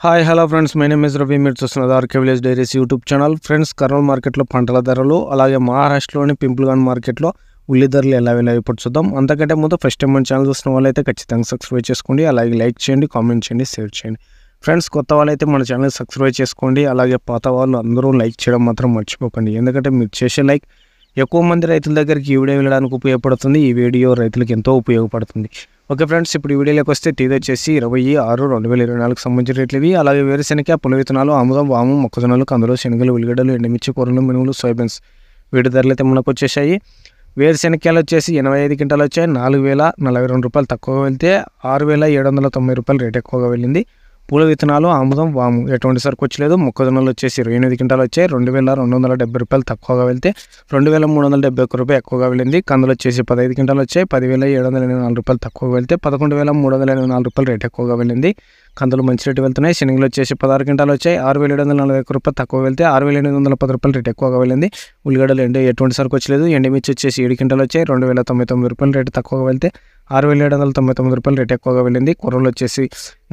Hi hello friends, my name is Ravi. మీరు చూస్తున్నారు RK village diaries YouTube channel. Friends, Kurnool మార్కెట్లో పంటల ధరలు, అలాగే మహారాష్ట్రలోని పింపుల్గాన్ మార్కెట్లో ఉల్లి ధరలు ఎలా ఇప్పుడు చూద్దాం. అంతకంటే ముందు ఫస్ట్ టైం మన ఛానల్ చూస్తున్న వాళ్ళైతే ఖచ్చితంగా సబ్స్క్రైబ్ చేసుకోండి, అలాగే లైక్ చేయండి, కామెంట్ చేయండి, షేర్ చేయండి. ఫ్రెండ్స్, కొత్త వాళ్ళైతే మన ఛానల్ సబ్స్క్రైబ్ చేసుకోండి, అలాగే పాత వాళ్ళు అందరూ లైక్ చేయడం మాత్రం మర్చిపోకండి. ఎందుకంటే మీరు చేసే లైక్ ఎక్కువ మంది రైతుల దగ్గరికి ఈ వీడియో వెళ్ళడానికి ఉపయోగపడుతుంది. ఈ వీడియో రైతులకు ఎంతో ఉపయోగపడుతుంది. ఓకే ఫ్రెండ్స్, ఇప్పుడు ఈ వీడియోలోకి వస్తే తేదీ వచ్చేసి 26/6/2024 సంబంధించిన రేట్లు ఇవి. అలాగే వేరుశెనగ, పుల్ల విత్తనాలు, ఆముదం, వాము, మొక్కజొన్నలు, కందులు, శనగలు, ఉల్లిగడ్డలు, ఎండుమిర్చి, కూరలు, మినుములు, సోయాబీన్స్ వీటి ధరలు అయితే మనకు వచ్చేసాయి. వేరుశెనగకాయలు వచ్చేసి 85 క్వింటాలు వచ్చాయి. 4,042 రూపాయలు తక్కువగా వెళ్తే 6,790 రూపాయలు రేట్ ఎక్కువగా వెళ్ళింది. పూల విత్తనాలు, ఆముదం, వాము ఎటువంటి సరుకు వచ్చలేదు. మొక్కజొన్నలు వచ్చేసి 28 క్వింటాలు వచ్చాయి. 2,270 రూపాయలు తక్కువగా వెళ్తే 2,371 రూపాయలు ఎక్కువగా వెళ్ళింది. కందులు వచ్చేసి 15 క్వింటాలు వచ్చాయి. 10,784 రూపాయలు తక్కువగా వెళ్తే 11,384 రూపాయలు రేట్ ఎక్కువగా వెళ్ళింది. కందులు మంచి రేటు వెళ్తున్నాయి. శనగలు వచ్చేసి 16 క్వింటాలు వచ్చాయి. 6,741 రూపాయలు తక్కువ వెళ్తే 6,810 రూపాయలు రేట్ ఎక్కువగా వెళ్ళింది. ఉల్లిగడ్డలు ఎటువంటి సరుకు వచ్చలేదు. ఎండుమిర్చి వచ్చేసి 7 క్వింటాలు వచ్చాయి. 2,099 రూపాయలు రేటు తక్కువగా వెళ్తే 6,799 రూపాయలు రేట్ ఎక్కువగా వెళ్ళింది. కూరలు వచ్చేసి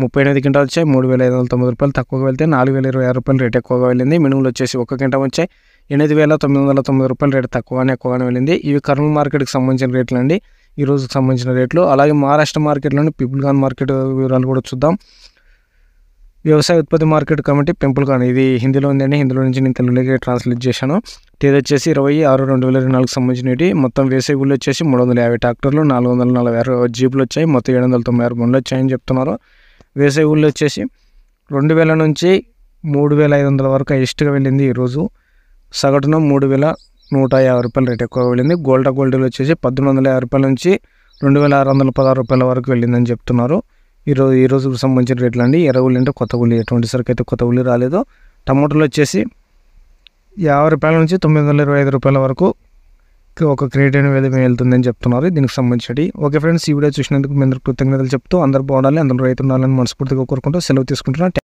38 క్వింటాలు వచ్చాయి. 3,590 రూపాయలు తక్కువగా వెళ్తే 4,026 రూపాయలు రేట్ ఎక్కువగా వెళ్ళింది. మినుములు వచ్చేసి 1 క్వింటాల్ వచ్చాయి. 8,990 రూపాయలు రేటు ఎక్కువగానే వెళ్ళింది. ఇవి కర్నూలు మార్కెట్కి సంబంధించిన రేట్లు అండి, ఈ రోజుకి సంబంధించిన రేట్లు. అలాగే మహారాష్ట్ర మార్కెట్లోని పింపుల్గాన్ మార్కెట్ వివరాలు కూడా చూద్దాం. వ్యవసాయ ఉత్పత్తి మార్కెట్ కమిటీ పింపుల్గాన్, ఇది హిందీలో ఉందండి. హిందీలో నుంచి నేను తెలుగులోకి ట్రాన్స్లేట్ చేశాను. తేదీ వచ్చేసి 26/6/2024 సంబంధించినవి. మొత్తం వేసే ఊళ్ళు వచ్చేసి 350 ట్రాక్టర్లు, 446 జీపులు వచ్చాయి. మొత్తం 796 బండ్లు వచ్చాయని చెప్తున్నారు. వేసే ఊళ్ళు వచ్చేసి 2,000 నుంచి 3,500 వరకు హైయెస్ట్గా వెళ్ళింది. ఈరోజు సగటున 3,150 రూపాయలు రేట్ ఎక్కువగా వెళ్ళింది. గోల్డీలు వచ్చేసి 1,850 రూపాయల నుంచి 2,616 రూపాయల వరకు వెళ్ళిందని చెప్తున్నారు. ఈ రోజుకు సంబంధించిన రేట్లు అండి. ఎర్రగుళ్ళు అంటే కొత్త ఉల్లి, ఎటువంటి సరికి అయితే కొత్త ఉల్లి రాలేదు. టమాటాలు వచ్చేసి 50 రూపాయల నుంచి 925 రూపాయల వరకు ఒక క్రేట్ అనేది వెళ్తుందని చెప్తున్నారు. దీనికి సంబంధించి ఓకే ఫ్రెండ్స్, ఈ వీడియో చూసినందుకు మీ అందరికీ కృతజ్ఞతలు చెప్తూ అందరూ బాగుండాలి, అందరూ రైతు ఉండాలని మనస్ఫూర్తిగా కోరుకుంటూ సెలవు తీసుకుంటున్నాను.